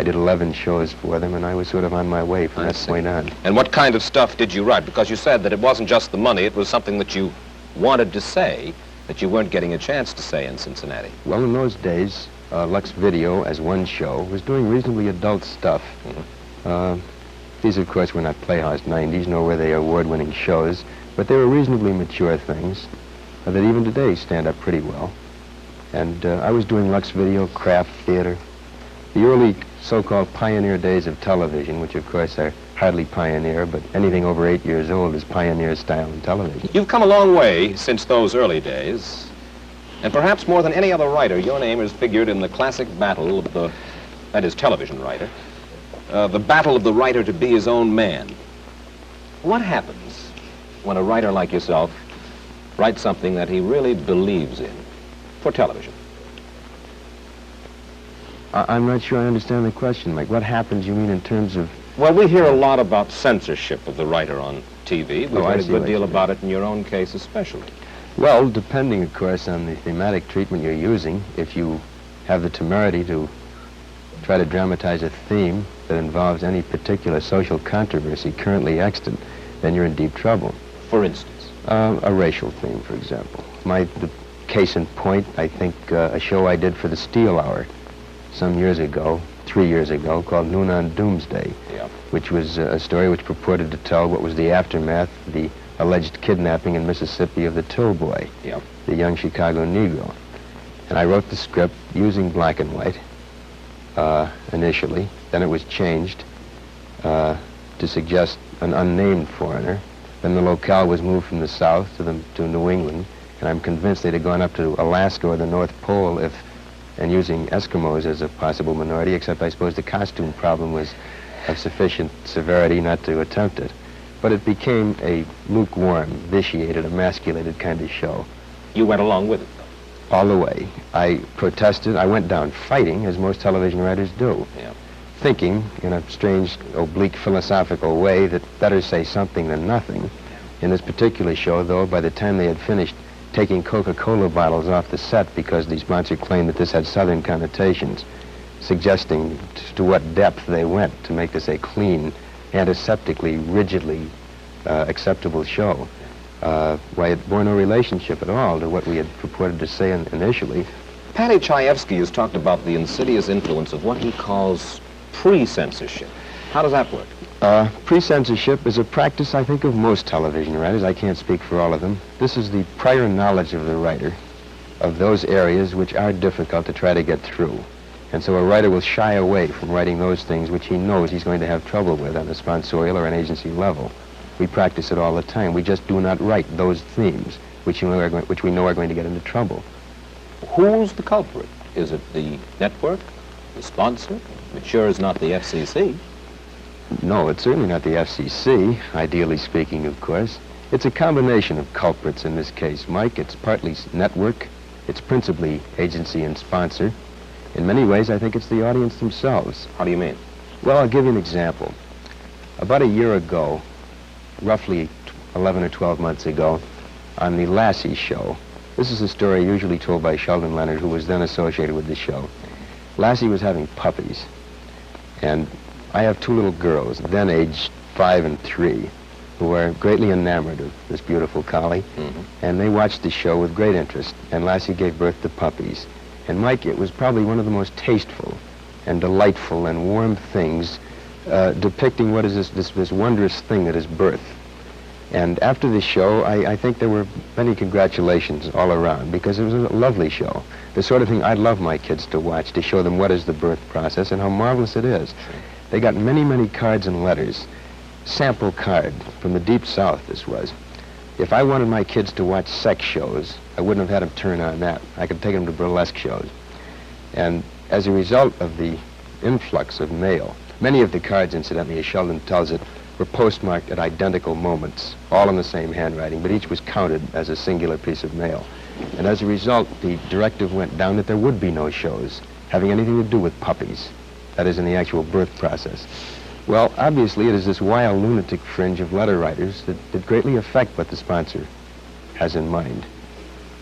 did 11 shows for them, and I was sort of on my way from that point on. And what kind of stuff did you write? Because you said that it wasn't just the money, it was something that you wanted to say that you weren't getting a chance to say in Cincinnati. Well, in those days, Lux Video, as one show, was doing reasonably adult stuff. These, of course, were not Playhouse 90s, nor were they award-winning shows, but they were reasonably mature things that even today stand up pretty well. And I was doing Lux Video, craft theater, the early so-called pioneer days of television, which of course are hardly pioneer, but anything over 8 years old is pioneer style in television. You've come a long way since those early days, and perhaps more than any other writer, your name has figured in the classic battle of the, that is, television writer, the battle of the writer to be his own man. What happens when a writer like yourself writes something that he really believes in for television? I'm not sure I understand the question, Mike. What happens, you mean, in terms of... Well, we hear a lot about censorship of the writer on TV. We've heard a good deal about it in your own case especially. Well, depending, of course, on the thematic treatment you're using, if you have the temerity to try to dramatize a theme that involves any particular social controversy currently extant, then you're in deep trouble. For instance? A racial theme, for example. The case in point, I think, a show I did for the Steel Hour some years ago, 3 years ago, called Noon on Doomsday, which was a story which purported to tell what was the aftermath of the alleged kidnapping in Mississippi of the Till Boy, the young Chicago Negro. And I wrote the script using black and white initially. Then it was changed to suggest an unnamed foreigner. Then the locale was moved from the South to New England, and I'm convinced they'd have gone up to Alaska or the North Pole and using Eskimos as a possible minority, except I suppose the costume problem was of sufficient severity not to attempt it. But it became a lukewarm, vitiated, emasculated kind of show. You went along with it, though? All the way. I protested. I went down fighting, as most television writers do, thinking, in a strange, oblique, philosophical way, that better say something than nothing. In this particular show, though, by the time they had finished taking Coca-Cola bottles off the set because the sponsor claimed that this had Southern connotations, suggesting to what depth they went to make this a clean, antiseptically, rigidly acceptable show. Why it bore no relationship at all to what we had purported to say initially. Paddy Chayefsky has talked about the insidious influence of what he calls pre-censorship. How does that work? Pre-censorship is a practice, I think, of most television writers. I can't speak for all of them. This is the prior knowledge of the writer of those areas which are difficult to try to get through. And so a writer will shy away from writing those things which he knows he's going to have trouble with on a sponsorial or an agency level. We practice it all the time. We just do not write those themes which we know are going to get into trouble. Who's the culprit? Is it the network, the sponsor? It sure is not the FCC. No, it's certainly not the FCC, ideally speaking, of course. It's a combination of culprits in this case, Mike. It's partly network. It's principally agency and sponsor. In many ways, I think it's the audience themselves. How do you mean? Well, I'll give you an example. About a year ago, roughly 11 or 12 months ago, on the Lassie show, this is a story usually told by Sheldon Leonard, who was then associated with the show. Lassie was having puppies, and I have two little girls, then aged 5 and 3, who are greatly enamored of this beautiful collie, and they watched the show with great interest, and Lassie gave birth to puppies. And Mike, it was probably one of the most tasteful and delightful and warm things depicting what is this wondrous thing that is birth. And after the show, I think there were many congratulations all around, because it was a lovely show. The sort of thing I'd love my kids to watch, to show them what is the birth process and how marvelous it is. They got many, many cards and letters. Sample card from the Deep South, this was. If I wanted my kids to watch sex shows, I wouldn't have had them turn on that. I could take them to burlesque shows. And as a result of the influx of mail, many of the cards, incidentally, as Sheldon tells it, were postmarked at identical moments, all in the same handwriting, but each was counted as a singular piece of mail. And as a result, the directive went down that there would be no shows having anything to do with puppies, that is, in the actual birth process. Well, obviously, it is this wild lunatic fringe of letter writers that greatly affect what the sponsor has in mind.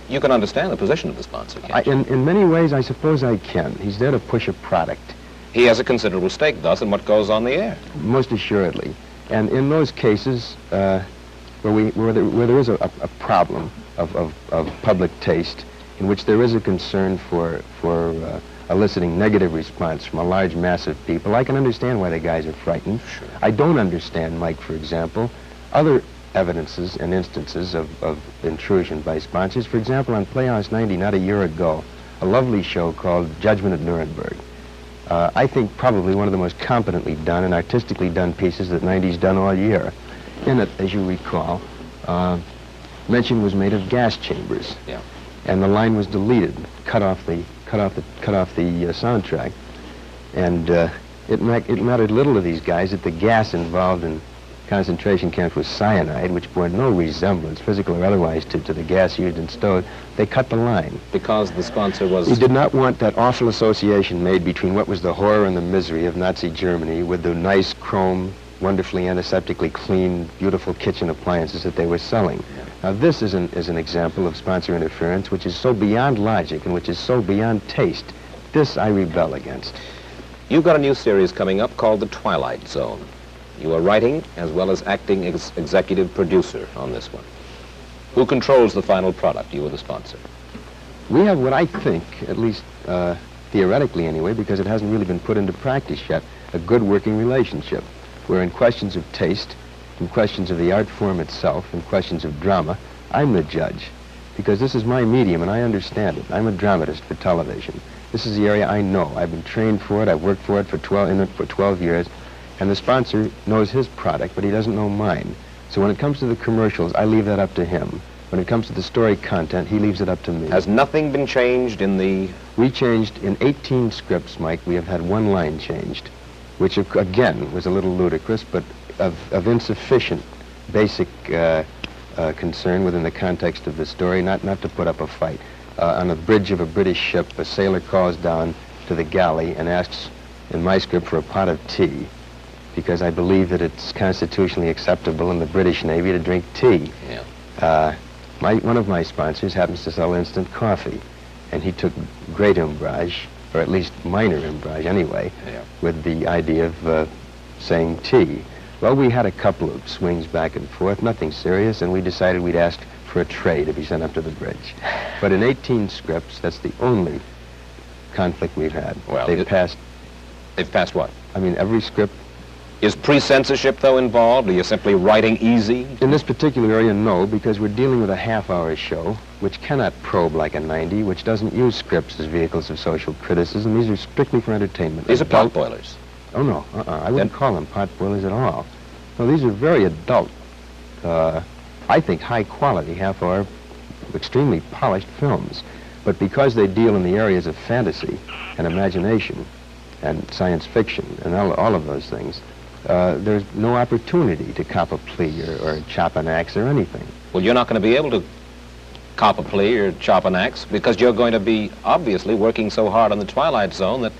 You can understand the position of the sponsor, can't you? In many ways, I suppose I can. He's there to push a product. He has a considerable stake, thus, in what goes on the air. Most assuredly. And in those cases where there is a problem of public taste, in which there is a concern for eliciting negative response from a large mass of people, I can understand why the guys are frightened. Sure. I don't understand, Mike, for example, other evidences and instances of intrusion by sponsors. For example, on Playhouse 90, not a year ago, a lovely show called Judgment at Nuremberg. I think probably one of the most competently done and artistically done pieces that 90's done all year. In it, as you recall, mention was made of gas chambers. Yeah. And the line was deleted, cut off the soundtrack. And it mattered little to these guys that the gas involved in concentration camps was cyanide, which bore no resemblance, physical or otherwise, to the gas used in stoves. They cut the line. Because the sponsor was... He did not want that awful association made between what was the horror and the misery of Nazi Germany with the nice chrome, wonderfully antiseptically clean, beautiful kitchen appliances that they were selling. Yeah. Now, this is an example of sponsor interference which is so beyond logic and which is so beyond taste. This I rebel against. You've got a new series coming up called The Twilight Zone. You are writing as well as acting executive producer on this one. Who controls the final product, you or the sponsor? We have what I think, at least theoretically anyway, because it hasn't really been put into practice yet, a good working relationship, where in questions of taste, in questions of the art form itself, in questions of drama, I'm the judge, because this is my medium and I understand it. I'm a dramatist for television. This is the area I know. I've been trained for it. I've worked for it for 12 years. And the sponsor knows his product, but he doesn't know mine. So when it comes to the commercials, I leave that up to him. When it comes to the story content, he leaves it up to me. Has nothing been changed in the... We changed in 18 scripts, Mike. We have had one line changed, which again was a little ludicrous, but of insufficient basic concern within the context of the story, not to put up a fight. On the bridge of a British ship, a sailor calls down to the galley and asks, in my script, for a pot of tea, because I believe that it's constitutionally acceptable in the British Navy to drink tea. Yeah. One of my sponsors happens to sell instant coffee, and he took great umbrage, or at least minor umbrage anyway, Yeah. with the idea of saying tea. Well, we had a couple of swings back and forth, nothing serious, and we decided we'd ask for a tray to be sent up to the bridge. But in 18 scripts, that's the only conflict we've had. Well, They've passed... They've passed what? I mean, every script... Is pre-censorship, though, involved? Are you simply writing easy? In this particular area, no, because we're dealing with a half-hour show, which cannot probe like a 90, which doesn't use scripts as vehicles of social criticism. These are strictly for entertainment. These are potboilers. Oh, no, I wouldn't call them potboilers at all. No, these are very adult, I think high-quality, half-hour, extremely polished films. But because they deal in the areas of fantasy and imagination and science fiction and all of those things, there's no opportunity to cop a plea or chop an axe or anything. Well, you're not going to be able to cop a plea or chop an axe because you're going to be obviously working so hard on the Twilight Zone that,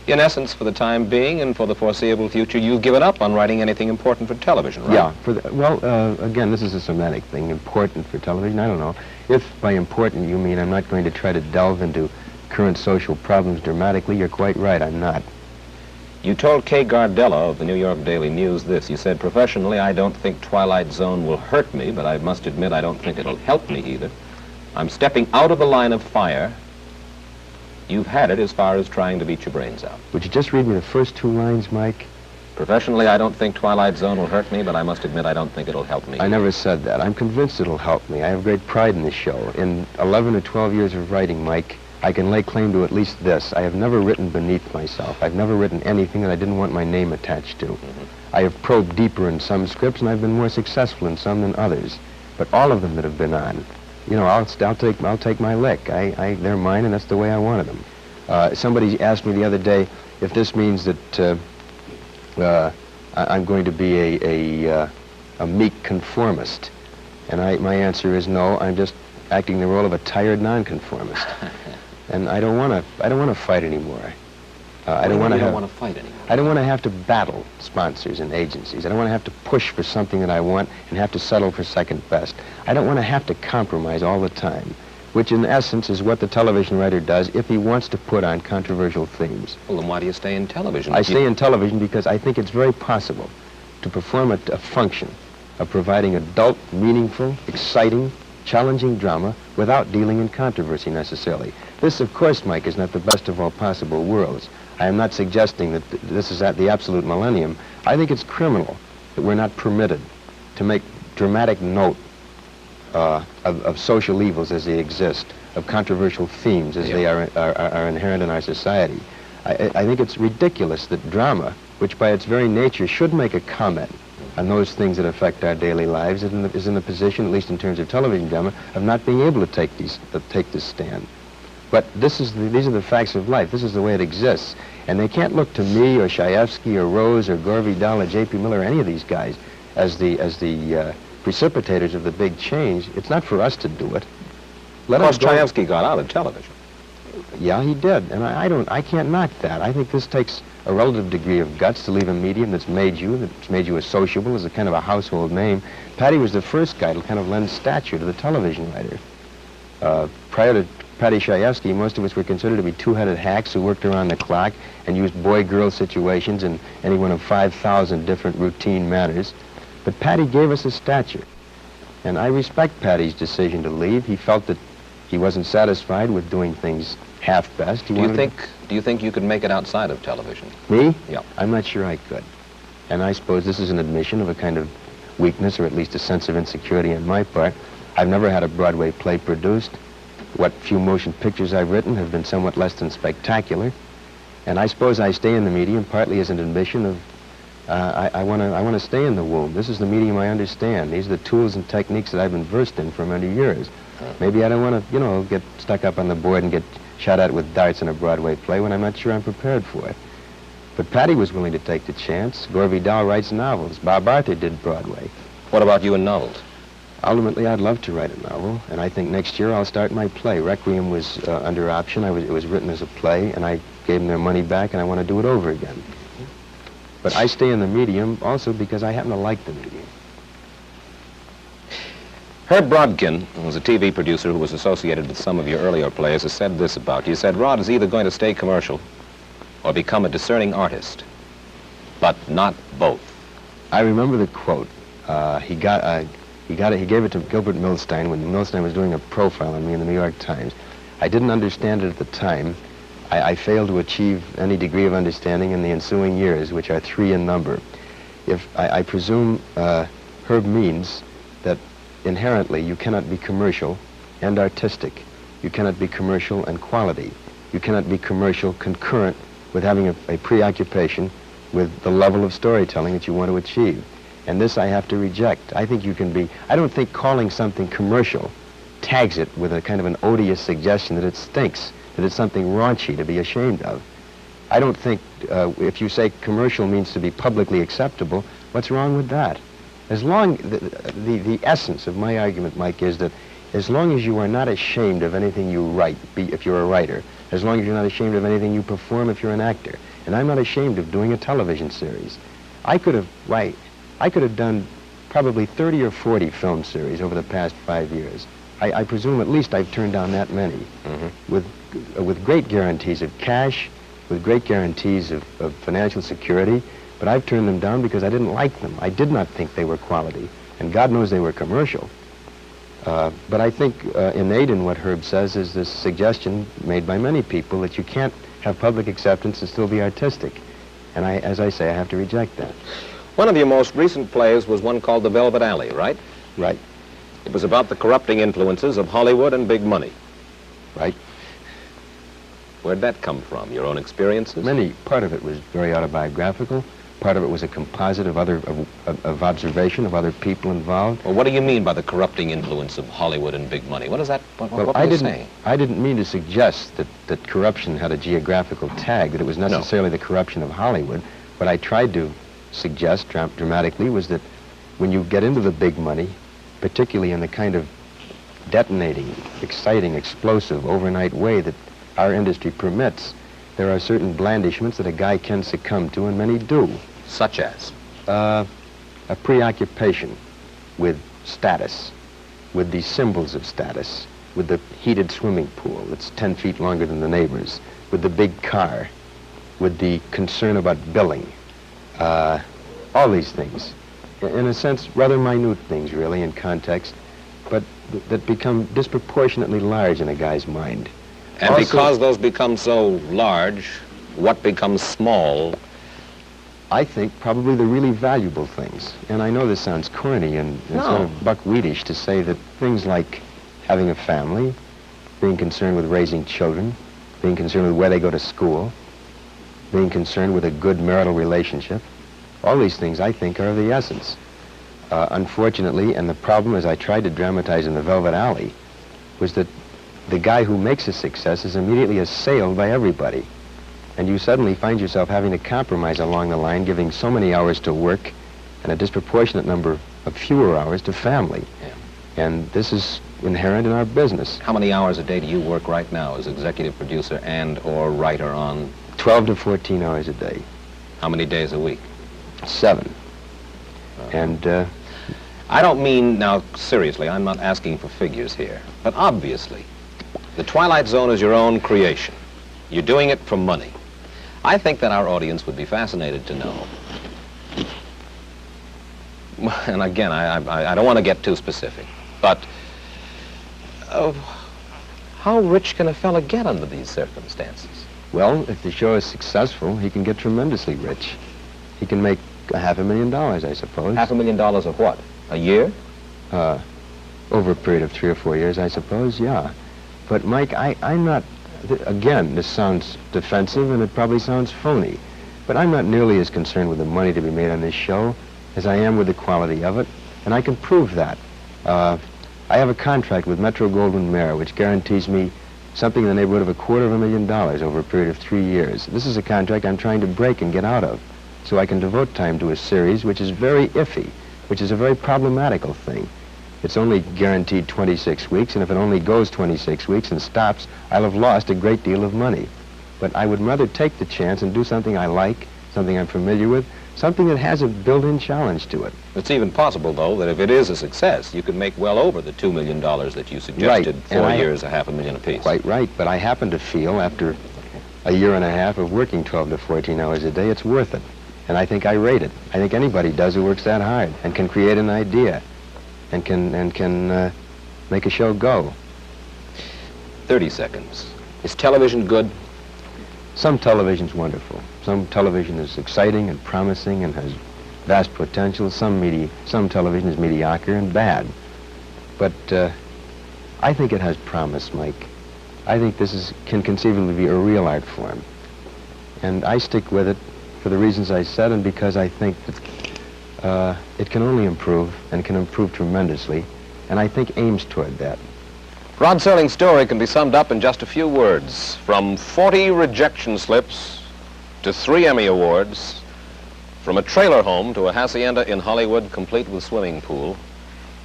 in essence, for the time being and for the foreseeable future, you've given up on writing anything important for television, right? Yeah. Again, this is a semantic thing. Important for television, I don't know. If by important you mean I'm not going to try to delve into current social problems dramatically, you're quite right, I'm not. You told Kay Gardella of the New York Daily News this. You said, professionally, I don't think Twilight Zone will hurt me, but I must admit I don't think it'll help me either. I'm stepping out of the line of fire. You've had it as far as trying to beat your brains out. Would you just read me the first two lines, Mike? Professionally, I don't think Twilight Zone will hurt me, but I must admit I don't think it'll help me. I never said that. I'm convinced it'll help me. I have great pride in this show. In 11 or 12 years of writing, Mike, I can lay claim to at least this. I have never written beneath myself. I've never written anything that I didn't want my name attached to. I have probed deeper in some scripts, and I've been more successful in some than others. But all of them that have been on, you know, I'll take my lick. They're mine, and that's the way I wanted them. Somebody asked me the other day if this means that I'm going to be a meek conformist, and my answer is no. I'm just acting the role of a tired nonconformist. And I don't want to fight anymore. I don't want to fight anymore. I don't want to have to battle sponsors and agencies. I don't want to have to push for something that I want and have to settle for second best. I don't want to have to compromise all the time. which in essence is what the television writer does if he wants to put on controversial themes. Well, then why do you stay in television? I stay in television because I think it's very possible to perform a function of providing adult, meaningful, exciting, challenging drama without dealing in controversy necessarily. This, of course, Mike, is not the best of all possible worlds. I am not suggesting that this is at the absolute millennium. I think it's criminal that we're not permitted to make dramatic note of social evils as they exist, of controversial themes as they are inherent in our society. I think it's ridiculous that drama, which by its very nature should make a comment on those things that affect our daily lives, is in the position, at least in terms of television drama, of not being able to take this stand. But these are the facts of life. This is the way it exists. And they can't look to me or Shaefsky or Rose or Gore Vidal or J.P. Miller or any of these guys as the precipitators of the big change. It's not for us to do it. Of course, Shaefsky got out of television. Yeah, he did. And I can't knock that. I think this takes a relative degree of guts to leave a medium that's made you as sociable, as a kind of a household name. Patty was the first guy to kind of lend stature to the television writer. Prior to Patty Shaefsky, most of us were considered to be two-headed hacks who worked around the clock and used boy-girl situations in any one of 5,000 different routine manners. But Patty gave us a stature. And I respect Patty's decision to leave. He felt that he wasn't satisfied with doing things half-best. Do you think you could make it outside of television? Me? Yeah. I'm not sure I could. And I suppose this is an admission of a kind of weakness, or at least a sense of insecurity on my part. I've never had a Broadway play produced. What few motion pictures I've written have been somewhat less than spectacular. And I suppose I stay in the medium partly as an admission of I want to stay in the womb. This is the medium I understand. These are the tools and techniques that I've been versed in for many years. Maybe I don't want to, get stuck up on the board and get shot at with darts in a Broadway play when I'm not sure I'm prepared for it. But Patty was willing to take the chance. Gore Vidal writes novels. Bob Arthur did Broadway. What about you and novels? Ultimately, I'd love to write a novel, and I think next year I'll start my play. Requiem was under option. It was written as a play, and I gave them their money back, and I want to do it over again. But I stay in the medium also because I happen to like the medium. Herb Brodkin, who was a TV producer who was associated with some of your earlier plays, has said this about you. He said, Rod is either going to stay commercial or become a discerning artist, but not both. I remember the quote. He gave it to Gilbert Milstein when Milstein was doing a profile on me in the New York Times. I didn't understand it at the time. I failed to achieve any degree of understanding in the ensuing years, which are 3 in number. I presume Herb means that inherently you cannot be commercial and artistic. You cannot be commercial and quality. You cannot be commercial concurrent with having a preoccupation with the level of storytelling that you want to achieve. And this I have to reject. I think you can be, I don't think calling something commercial tags it with a kind of an odious suggestion that it stinks, that it's something raunchy to be ashamed of. I don't think if you say commercial means to be publicly acceptable, what's wrong with that? As long, the essence of my argument, Mike, is that as long as you are not ashamed of anything you write, if you're a writer, as long as you're not ashamed of anything you perform if you're an actor, and I'm not ashamed of doing a television series. I could have done probably 30 or 40 film series over the past 5 years. I presume at least I've turned down that many, with great guarantees of cash, with great guarantees of financial security, but I've turned them down because I didn't like them. I did not think they were quality, and God knows they were commercial. But I think innate in what Herb says is this suggestion made by many people that you can't have public acceptance and still be artistic. And as I say, I have to reject that. One of your most recent plays was one called The Velvet Alley, right? Right. It was about the corrupting influences of Hollywood and big money. Right. Where'd that come from? Your own experiences? Part of it was very autobiographical. Part of it was a composite of observation of other people involved. Well, what do you mean by the corrupting influence of Hollywood and big money? What is that? What are you saying? I didn't mean to suggest that corruption had a geographical tag, that it was necessarily the corruption of Hollywood. What I tried to suggest dramatically was that when you get into the big money, particularly in the kind of detonating, exciting, explosive, overnight way that our industry permits, there are certain blandishments that a guy can succumb to, and many do. Such as? A preoccupation with status, with the symbols of status, with the heated swimming pool that's 10 feet longer than the neighbor's, with the big car, with the concern about billing, all these things. In a sense, rather minute things, really, in context, but that become disproportionately large in a guy's mind. And also, because those become so large, what becomes small? I think probably the really valuable things. And I know this sounds corny and sort of buckwheatish to say that things like having a family, being concerned with raising children, being concerned with where they go to school, being concerned with a good marital relationship, all these things I think are of the essence. Unfortunately, and the problem, as I tried to dramatize in The Velvet Alley, was that the guy who makes a success is immediately assailed by everybody. And you suddenly find yourself having to compromise along the line, giving so many hours to work and a disproportionate number of fewer hours to family. Yeah. And this is inherent in our business. How many hours a day do you work right now as executive producer and or writer on? 12 to 14 hours a day. How many days a week? 7. And I don't mean, now seriously, I'm not asking for figures here, but obviously, the Twilight Zone is your own creation. You're doing it for money. I think that our audience would be fascinated to know. And again, I don't want to get too specific, but how rich can a fella get under these circumstances? Well, if the show is successful, he can get tremendously rich. He can make $500,000, I suppose. $500,000 of what? A year? Over a period of 3 or 4 years, I suppose, yeah. But Mike, I'm not, again, this sounds defensive and it probably sounds phony, but I'm not nearly as concerned with the money to be made on this show as I am with the quality of it, and I can prove that. I have a contract with Metro-Goldwyn-Mayer which guarantees me something in the neighborhood of $250,000 over a period of 3 years. This is a contract I'm trying to break and get out of, so I can devote time to a series which is very iffy, which is a very problematical thing. It's only guaranteed 26 weeks, and if it only goes 26 weeks and stops, I'll have lost a great deal of money. But I would rather take the chance and do something I like, something I'm familiar with, something that has a built-in challenge to it. It's even possible, though, that if it is a success, you could make well over the $2 million that you suggested, right. 4 years, $500,000 apiece. Quite right, but I happen to feel, after a year and a half of working 12 to 14 hours a day, it's worth it. And I think I rate it. I think anybody does who works that hard and can create an idea and can make a show go. 30 seconds. Is television good? Some television's wonderful. Some television is exciting and promising and has vast potential. Some television is mediocre and bad. But I think it has promise, Mike. I think this can conceivably be a real art form. And I stick with it for the reasons I said, and because I think that it can only improve, and can improve tremendously, and I think aims toward that. Rod Serling's story can be summed up in just a few words. From 40 rejection slips to 3 Emmy Awards, from a trailer home to a hacienda in Hollywood complete with swimming pool.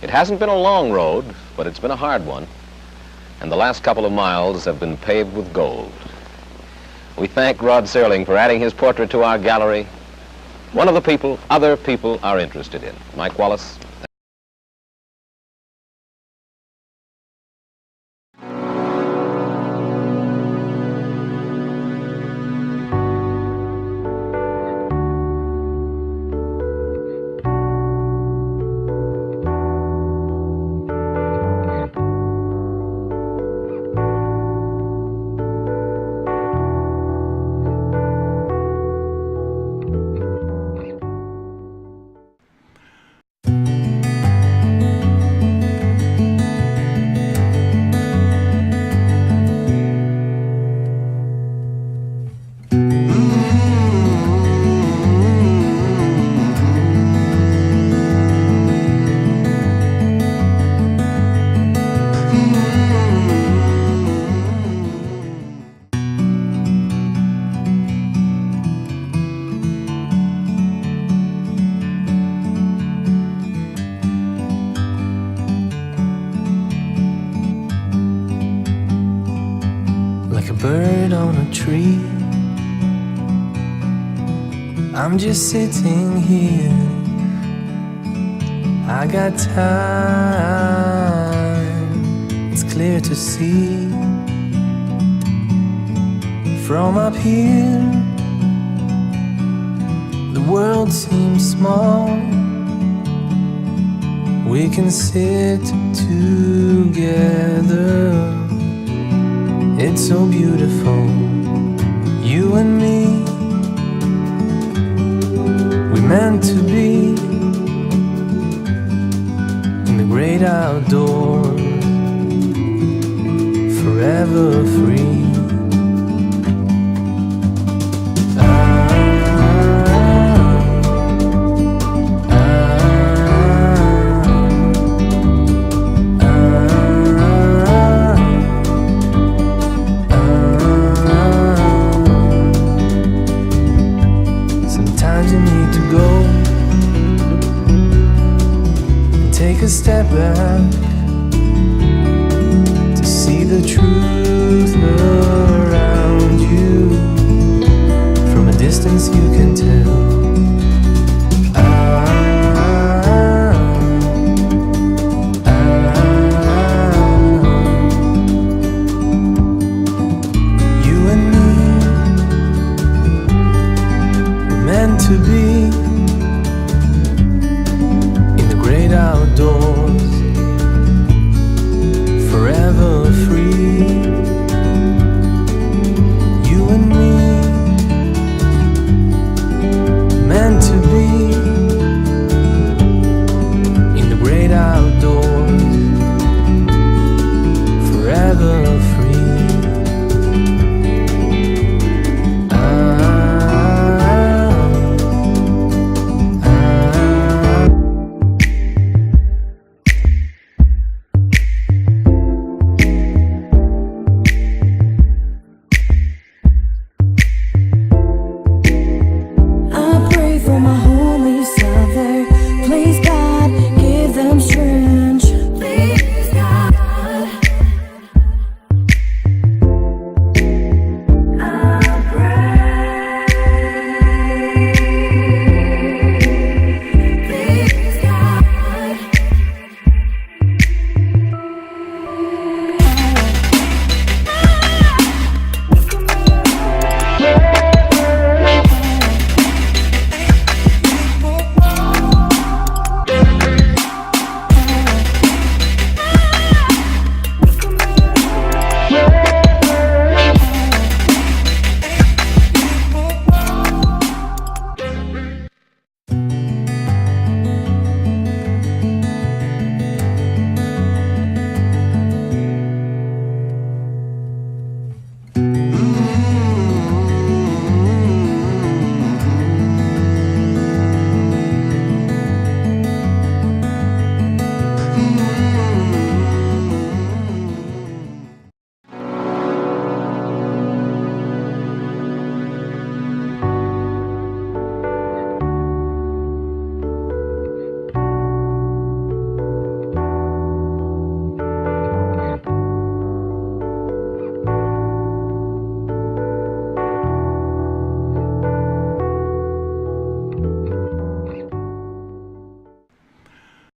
It hasn't been a long road, but it's been a hard one, and the last couple of miles have been paved with gold. We thank Rod Serling for adding his portrait to our gallery, one of the people other people are interested in. Mike Wallace. bird on a tree. I'm just sitting here. I got time. It's clear. clear to see. From up here, the world seems small. We can sit together. It's so beautiful, you and me. We meant to be in the great outdoors, forever free. Take a step back to see the truth.